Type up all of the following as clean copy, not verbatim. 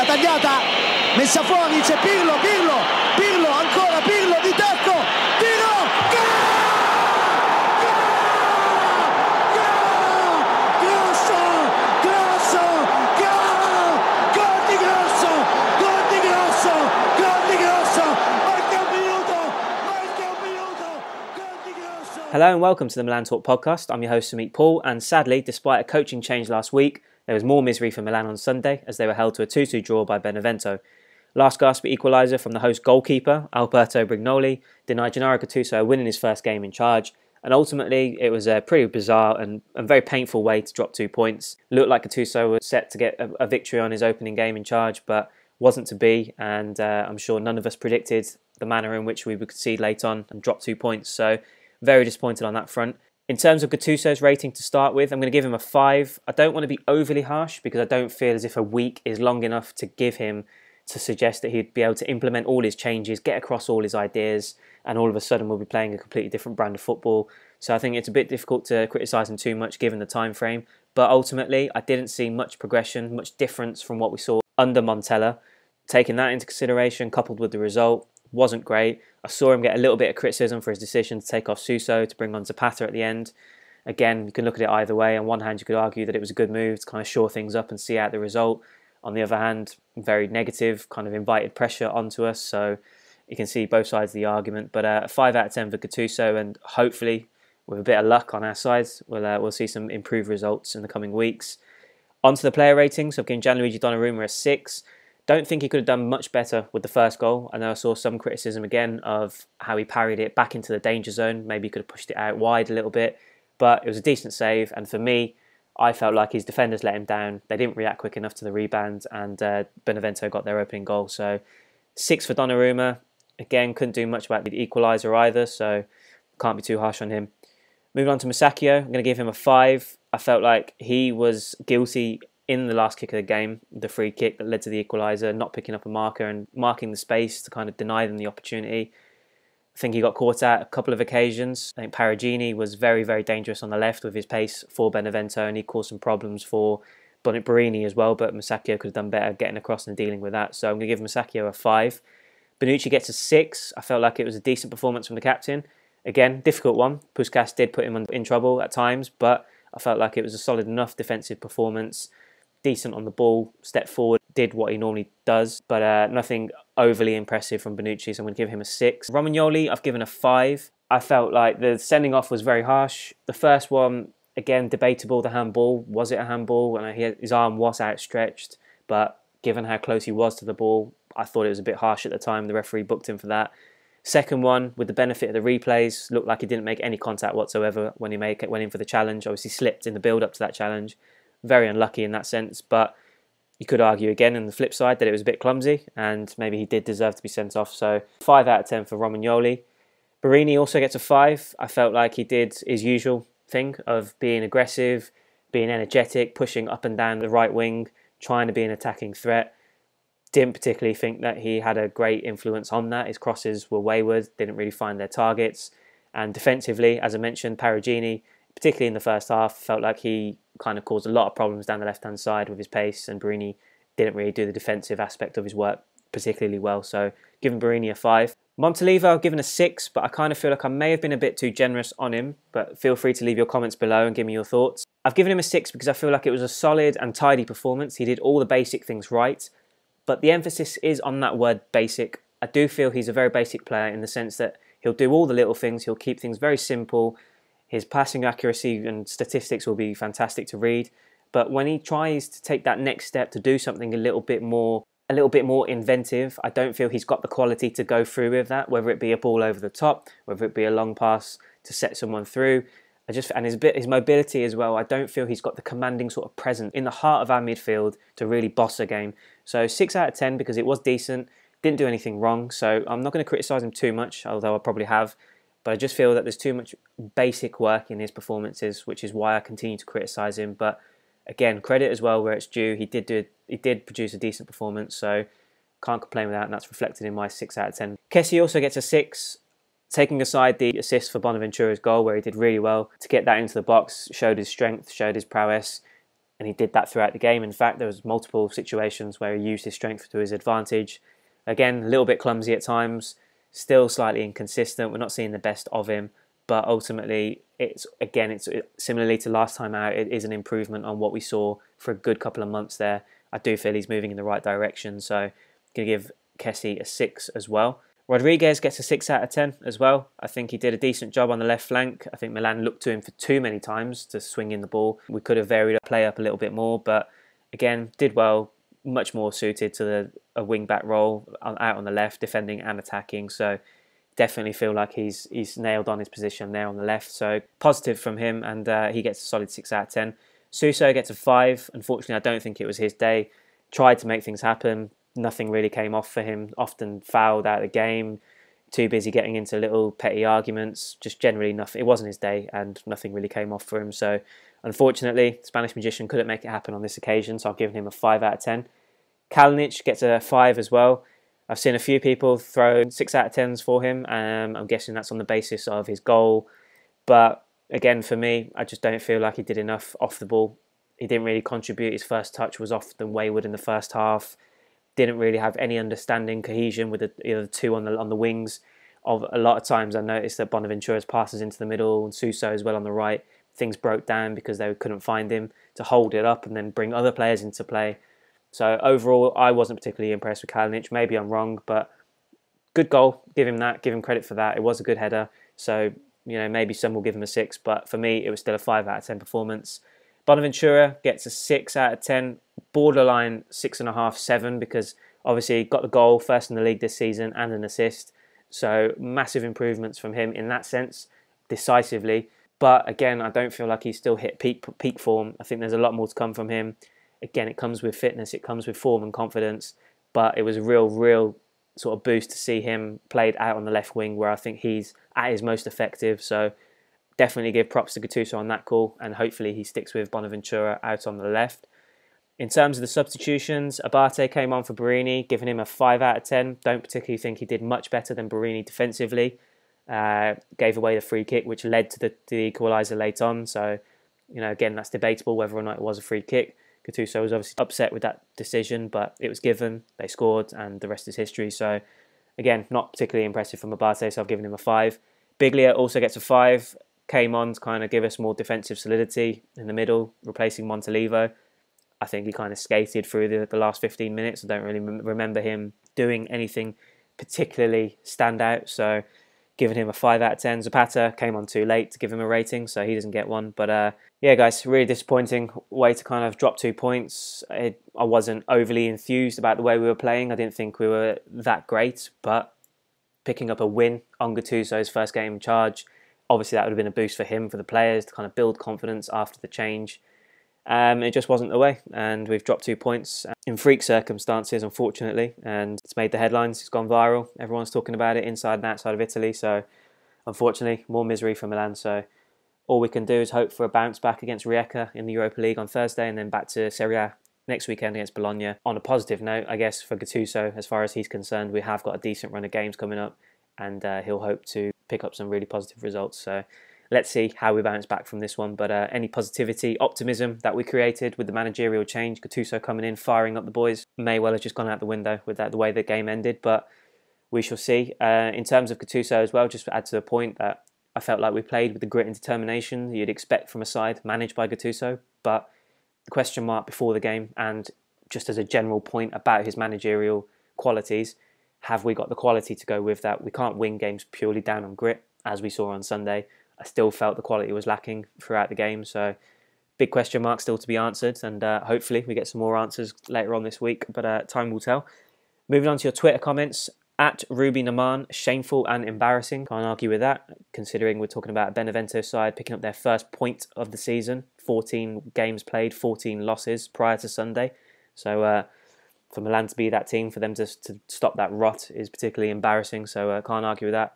tagliata, messa fuori, c'è Pirlo, ancora Pirlo di tacco, tiro, gol! Hello and welcome to the Milan Talk podcast. I'm your host Samit Paul, and sadly, despite a coaching change last week, there was more misery for Milan on Sunday as they were held to a 2-2 draw by Benevento. Last-gasp equaliser from the host goalkeeper, Alberto Brignoli, denied Gennaro Gattuso winning his first game in charge, and ultimately it was a pretty bizarre and very painful way to drop 2 points. Looked like Gattuso was set to get a victory on his opening game in charge, but wasn't to be, and I'm sure none of us predicted the manner in which we would concede late on and drop 2 points, so very disappointed on that front. In terms of Gattuso's rating to start with, I'm going to give him a 5. I don't want to be overly harsh because I don't feel as if a week is long enough to give him to suggest that he'd be able to implement all his changes, get across all his ideas, and all of a sudden we'll be playing a completely different brand of football. So I think it's a bit difficult to criticise him too much given the time frame. But ultimately, I didn't see much progression, much difference from what we saw under Montella. Taking that into consideration, coupled with the result, wasn't great. I saw him get a little bit of criticism for his decision to take off Suso to bring on Zapata at the end. Again, you can look at it either way. On one hand, you could argue that it was a good move to kind of shore things up and see out the result. On the other hand, very negative, kind of invited pressure onto us. So you can see both sides of the argument. But a 5 out of 10 for Gattuso, and hopefully, with a bit of luck on our side, we'll see some improved results in the coming weeks. On to the player ratings. I've given Gianluigi Donnarumma a 6. Don't think he could have done much better with the first goal. I know I saw some criticism again of how he parried it back into the danger zone. Maybe he could have pushed it out wide a little bit, but it was a decent save. And for me, I felt like his defenders let him down. They didn't react quick enough to the rebound, and Benevento got their opening goal. So 6 for Donnarumma. Again, couldn't do much about the equaliser either, so can't be too harsh on him. Moving on to Musacchio, I'm going to give him a 5. I felt like he was guilty in the last kick of the game, the free kick that led to the equaliser, not picking up a marker and marking the space to kind of deny them the opportunity. I think he got caught out a couple of occasions. I think Paragini was very, very dangerous on the left with his pace for Benevento, and he caused some problems for Borini as well, but Musacchio could have done better getting across and dealing with that. So I'm going to give Musacchio a 5. Bonucci gets a 6. I felt like it was a decent performance from the captain. Again, difficult one. Puskás did put him in trouble at times, but I felt like it was a solid enough defensive performance. Decent on the ball, stepped forward, did what he normally does, but nothing overly impressive from Bonucci, so I'm going to give him a 6. Romagnoli, I've given a 5. I felt like the sending off was very harsh. The first one, again, debatable, the handball. Was it a handball? And his arm was outstretched, but given how close he was to the ball, I thought it was a bit harsh at the time. The referee booked him for that. Second one, with the benefit of the replays, looked like he didn't make any contact whatsoever when he went in for the challenge. Obviously slipped in the build-up to that challenge. Very unlucky in that sense, but you could argue again on the flip side that it was a bit clumsy and maybe he did deserve to be sent off. So 5 out of 10 for Romagnoli. Borini also gets a 5. I felt like he did his usual thing of being aggressive, being energetic, pushing up and down the right wing, trying to be an attacking threat. Didn't particularly think that he had a great influence on that. His crosses were wayward, didn't really find their targets. And defensively, as I mentioned, Paragini, particularly in the first half, felt like he kind of caused a lot of problems down the left-hand side with his pace, and Borini didn't really do the defensive aspect of his work particularly well. So giving Borini a 5. Montella, I've given a 6, but I kind of feel like I may have been a bit too generous on him, but feel free to leave your comments below and give me your thoughts. I've given him a 6 because I feel like it was a solid and tidy performance. He did all the basic things right, but the emphasis is on that word basic. I do feel he's a very basic player in the sense that he'll do all the little things, he'll keep things very simple. His passing accuracy and statistics will be fantastic to read, but when he tries to take that next step to do something a little bit more inventive, I don't feel he's got the quality to go through with that, whether it be a ball over the top, whether it be a long pass to set someone through. And his mobility as well, I don't feel he's got the commanding sort of presence in the heart of our midfield to really boss a game. So 6 out of 10 because it was decent, didn't do anything wrong, so I'm not going to criticise him too much, although I probably have. But I just feel that there's too much basic work in his performances, which is why I continue to criticise him. But again, credit as well where it's due. He did produce a decent performance, so can't complain with that, and that's reflected in my 6 out of 10. Kessie also gets a 6, taking aside the assist for Bonaventura's goal, where he did really well to get that into the box, showed his strength, showed his prowess. and he did that throughout the game. In fact, there was multiple situations where he used his strength to his advantage. Again, a little bit clumsy at times, still slightly inconsistent. We're not seeing the best of him, but ultimately, it's similarly to last time out, it is an improvement on what we saw for a good couple of months there. I do feel he's moving in the right direction, so I'm going to give Kessie a 6 as well. Rodriguez gets a 6 out of 10 as well. I think he did a decent job on the left flank. I think Milan looked to him for too many times to swing in the ball. We could have varied our play up a little bit more, but again, did well, much more suited to a wing-back role out on the left, defending and attacking. So definitely feel like he's nailed on his position there on the left. So positive from him, and he gets a solid 6 out of 10. Suso gets a 5. Unfortunately, I don't think it was his day. Tried to make things happen. Nothing really came off for him. Often fouled out of the game. Too busy getting into little petty arguments. Just generally nothing. It wasn't his day, and nothing really came off for him. So unfortunately, Spanish Magician couldn't make it happen on this occasion. So I've given him a 5 out of 10. Kalinic gets a 5 as well. I've seen a few people throw 6 out of 10s for him. I'm guessing that's on the basis of his goal. But again, for me, I just don't feel like he did enough off the ball. He didn't really contribute. His first touch was often wayward in the first half. Didn't really have any understanding, cohesion with the two on the wings. Of a lot of times, I noticed that Bonaventura's passes into the middle and Suso as well on the right. Things broke down because they couldn't find him to hold it up and then bring other players into play. So overall, I wasn't particularly impressed with Kalinic. Maybe I'm wrong, but good goal. Give him that. Give him credit for that. It was a good header. So maybe some will give him a 6, but for me, it was still a 5 out of 10 performance. Bonaventura gets a 6 out of 10, borderline 6.5, 7, because obviously he got the goal, first in the league this season, and an assist. So massive improvements from him in that sense, decisively. But again, I don't feel like he's still hit peak form. I think there's a lot more to come from him. Again, it comes with fitness, it comes with form and confidence. But it was a real sort of boost to see him played out on the left wing, where I think he's at his most effective. So definitely give props to Gattuso on that call, and hopefully he sticks with Bonaventura out on the left. In terms of the substitutions, Abate came on for Borini, giving him a 5 out of 10. Don't particularly think he did much better than Borini defensively. Gave away the free kick, which led to the equaliser late on. So, again, that's debatable whether or not it was a free kick. Gattuso was obviously upset with that decision, but it was given. They scored, and the rest is history. So, again, not particularly impressive from Abate, so I've given him a 5. Biglia also gets a 5. Came on to kind of give us more defensive solidity in the middle, replacing Montalivo. I think he kind of skated through the last 15 minutes. I don't really remember him doing anything particularly stand out. So giving him a 5 out of 10. Zapata came on too late to give him a rating, so he doesn't get one. But yeah, guys, really disappointing way to kind of drop 2 points. I wasn't overly enthused about the way we were playing. I didn't think we were that great, but picking up a win on Gattuso's first game in charge, obviously that would have been a boost for him, for the players, to kind of build confidence after the change. It just wasn't the way, and we've dropped 2 points in freak circumstances, unfortunately, and it's made the headlines. It's gone viral. Everyone's talking about it inside and outside of Italy, so unfortunately, more misery for Milan. So all we can do is hope for a bounce back against Rijeka in the Europa League on Thursday, and then back to Serie A next weekend against Bologna. On a positive note, I guess, for Gattuso, as far as he's concerned, we have got a decent run of games coming up, and he'll hope to pick up some really positive results. So let's see how we bounce back from this one. But any positivity, optimism that we created with the managerial change, Gattuso coming in, firing up the boys, may well have just gone out the window with the way the game ended. But we shall see. In terms of Gattuso as well, just to add to the point that I felt like we played with the grit and determination you'd expect from a side managed by Gattuso. But the question mark before the game, and just as a general point about his managerial qualities, have we got the quality to go with that? We can't win games purely down on grit, as we saw on Sunday. I still felt the quality was lacking throughout the game, so big question mark still to be answered, and hopefully we get some more answers later on this week, but time will tell. Moving on to your Twitter comments, at Ruby Naman, shameful and embarrassing. Can't argue with that, considering we're talking about a Benevento side picking up their first point of the season, 14 games played, 14 losses prior to Sunday. So for Milan to be that team, for them to stop that rot is particularly embarrassing, so can't argue with that.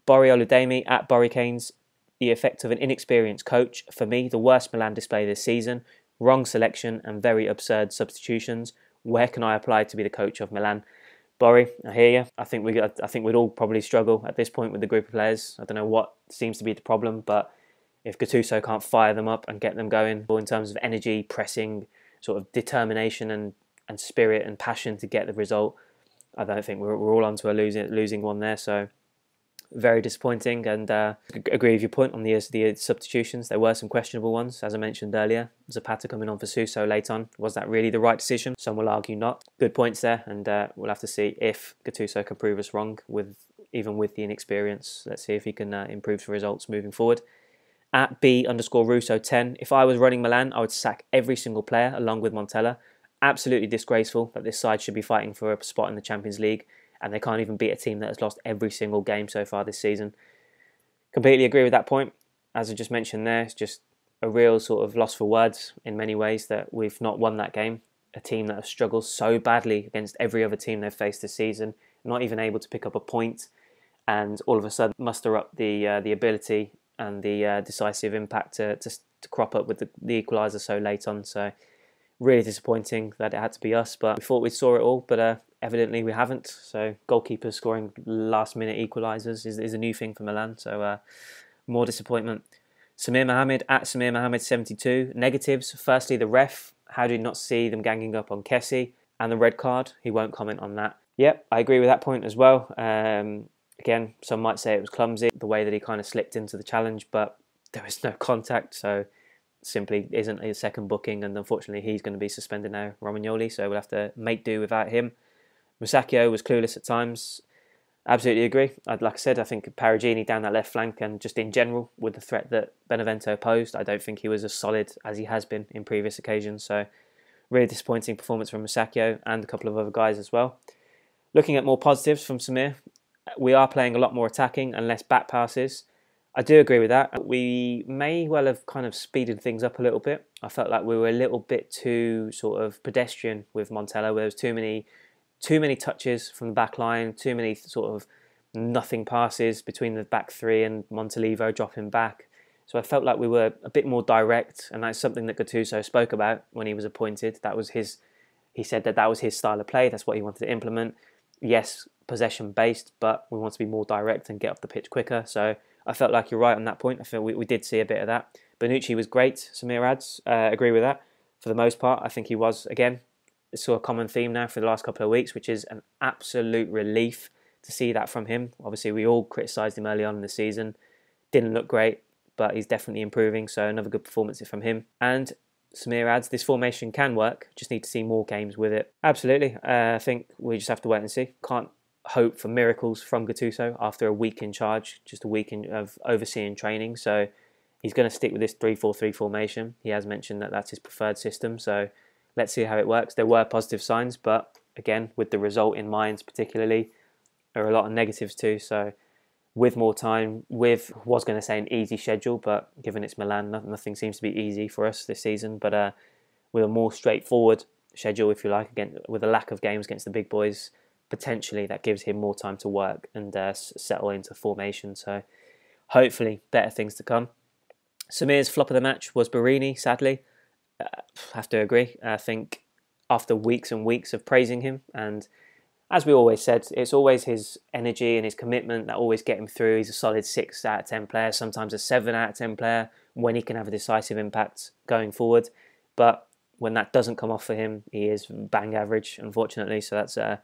Bori Oludemi, at Bori Canes, the effect of an inexperienced coach. For me, the worst Milan display this season. Wrong selection and very absurd substitutions. Where can I apply to be the coach of Milan? Bori, I hear you. I think we'd all probably struggle at this point with the group of players. I don't know what seems to be the problem, but if Gattuso can't fire them up and get them going, or in terms of energy, pressing, sort of determination and spirit and passion to get the result, I don't think we're all onto a losing one there. So very disappointing, and agree with your point on the substitutions. There were some questionable ones, as I mentioned earlier. Zapata coming on for Suso late on. Was that really the right decision? Some will argue not. Good points there, and we'll have to see if Gattuso can prove us wrong, even with the inexperience. Let's see if he can improve the results moving forward. At B_Russo10, if I was running Milan, I would sack every single player along with Montella. Absolutely disgraceful that this side should be fighting for a spot in the Champions League, and they can't even beat a team that has lost every single game so far this season. Completely agree with that point. As I just mentioned there, it's just a real sort of loss for words in many ways that we've not won that game. A team that has struggled so badly against every other team they've faced this season, not even able to pick up a point, and all of a sudden muster up the ability and the decisive impact to crop up with the equaliser so late on. So really disappointing that it had to be us, but we thought we saw it all, but evidently we haven't. So goalkeepers scoring last-minute equalisers is a new thing for Milan, so more disappointment. Samir Mohammed at Samir Mohammed 72. Negatives, firstly the ref. How did he not see them ganging up on Kessie? And the red card, he won't comment on that. Yep, I agree with that point as well. Again, some might say it was clumsy, the way that he kind of slipped into the challenge, but there was no contact, so simply isn't a second booking, and unfortunately he's going to be suspended now, Romagnoli, so we'll have to make do without him. Musacchio was clueless at times. Absolutely agree. Like I said, I think Perugini down that left flank, and just in general with the threat that Benevento posed, I don't think he was as solid as he has been in previous occasions, so really disappointing performance from Musacchio and a couple of other guys as well. Looking at more positives from Samir, we are playing a lot more attacking and less back passes. I do agree with that. We may well have kind of speeded things up a little bit. I felt like we were a little bit too sort of pedestrian with Montella, where there was too many touches from the back line, too many sort of nothing passes between the back three and Montalivo dropping back. So I felt like we were a bit more direct, and that's something that Gattuso spoke about when he was appointed. He said that was his style of play. That's what he wanted to implement. Yes, possession based, but we want to be more direct and get up the pitch quicker. So I felt like you're right on that point. I feel we did see a bit of that. Bonucci was great. Samir adds, agree with that. For the most part, I think he was, again, it's a common theme now for the last couple of weeks, which is an absolute relief to see that from him. Obviously, we all criticised him early on in the season. Didn't look great, but he's definitely improving. So another good performance from him. And Samir adds, this formation can work. Just need to see more games with it. Absolutely. I think we just have to wait and see. Can't hope for miracles from Gattuso after a week in charge, just a week of overseeing training. So he's going to stick with this 3-4-3 formation. He has mentioned that that's his preferred system. So let's see how it works. There were positive signs, but again, with the result in mind particularly, there are a lot of negatives too. So with more time, was going to say an easy schedule, but given it's Milan, nothing seems to be easy for us this season. But with a more straightforward schedule, if you like, again, with a lack of games against the big boys, potentially that gives him more time to work and settle into formation. So hopefully better things to come. Samir's flop of the match was Barini, sadly. Have to agree. I think after weeks and weeks of praising him, and as we always said, it's always his energy and his commitment that always get him through. He's a solid 6 out of 10 player, sometimes a 7 out of 10 player when he can have a decisive impact going forward. But when that doesn't come off for him, he is bang average, unfortunately. So that's a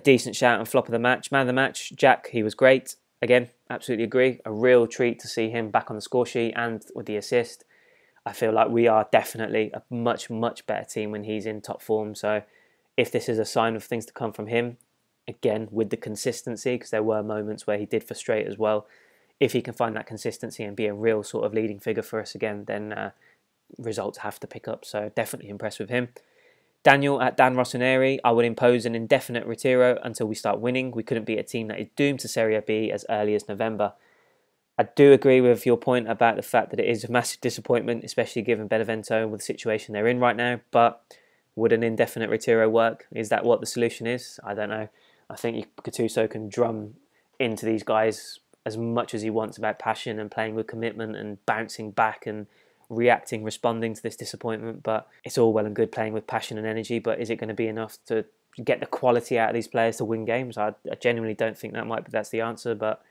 decent shout and flop of the match. Man of the match, Jack, he was great. Again, absolutely agree. A real treat to see him back on the score sheet and with the assist. I feel like we are definitely a much, much better team when he's in top form. So if this is a sign of things to come from him, again, with the consistency, because there were moments where he did frustrate as well, if he can find that consistency and be a real sort of leading figure for us again, then results have to pick up. So definitely impressed with him. Daniel at Dan Rossoneri, I would impose an indefinite retiro until we start winning. We couldn't beat a team that is doomed to Serie B as early as November. I do agree with your point about the fact that it is a massive disappointment, especially given Benevento with the situation they're in right now, but would an indefinite retiro work? Is that what the solution is? I don't know. I think Gattuso can drum into these guys as much as he wants about passion and playing with commitment and bouncing back and reacting, responding to this disappointment. But it's all well and good playing with passion and energy, but is it going to be enough to get the quality out of these players to win games? I genuinely don't think that's the answer, but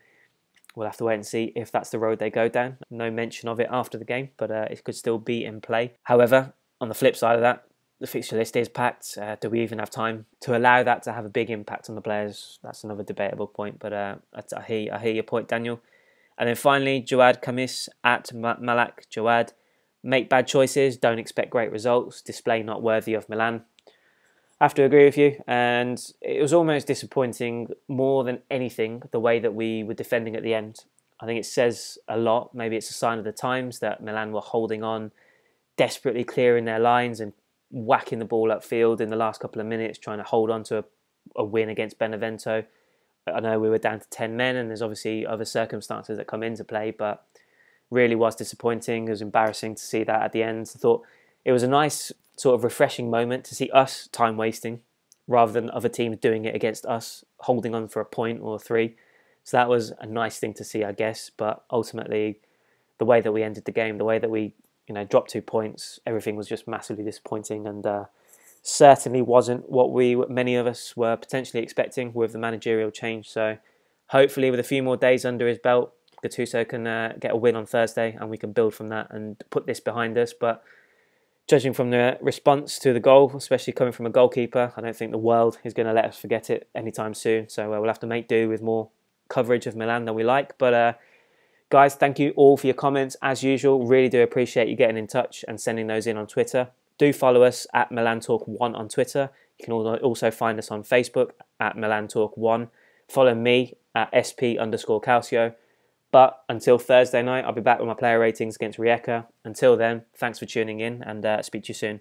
we'll have to wait and see if that's the road they go down. No mention of it after the game, but it could still be in play. However, on the flip side of that, the fixture list is packed. Do we even have time to allow that to have a big impact on the players? That's another debatable point, but I hear your point, Daniel. And then finally, Jawad Khamis at Malak Jawad. Make bad choices, don't expect great results, display not worthy of Milan. I have to agree with you, and it was almost disappointing more than anything the way that we were defending at the end. I think it says a lot. Maybe it's a sign of the times that Milan were holding on, desperately clearing their lines and whacking the ball upfield in the last couple of minutes, trying to hold on to a win against Benevento. I know we were down to 10 men and there's obviously other circumstances that come into play, but really was disappointing. It was embarrassing to see that at the end. I thought it was a nice sort of refreshing moment to see us time wasting rather than other teams doing it against us, holding on for a point or three. So that was a nice thing to see, I guess. But ultimately, the way that we ended the game, the way that we dropped 2 points, everything was just massively disappointing and certainly wasn't what many of us were potentially expecting with the managerial change. So hopefully with a few more days under his belt, Gattuso can get a win on Thursday and we can build from that and put this behind us. But judging from the response to the goal, especially coming from a goalkeeper, I don't think the world is going to let us forget it anytime soon. So we'll have to make do with more coverage of Milan than we like. But guys, thank you all for your comments. As usual, really do appreciate you getting in touch and sending those in on Twitter. Do follow us at Milan Talk 1 on Twitter. You can also find us on Facebook at Milan Talk 1. Follow me at SP_Calcio. But until Thursday night, I'll be back with my player ratings against Rijeka. Until then, thanks for tuning in and speak to you soon.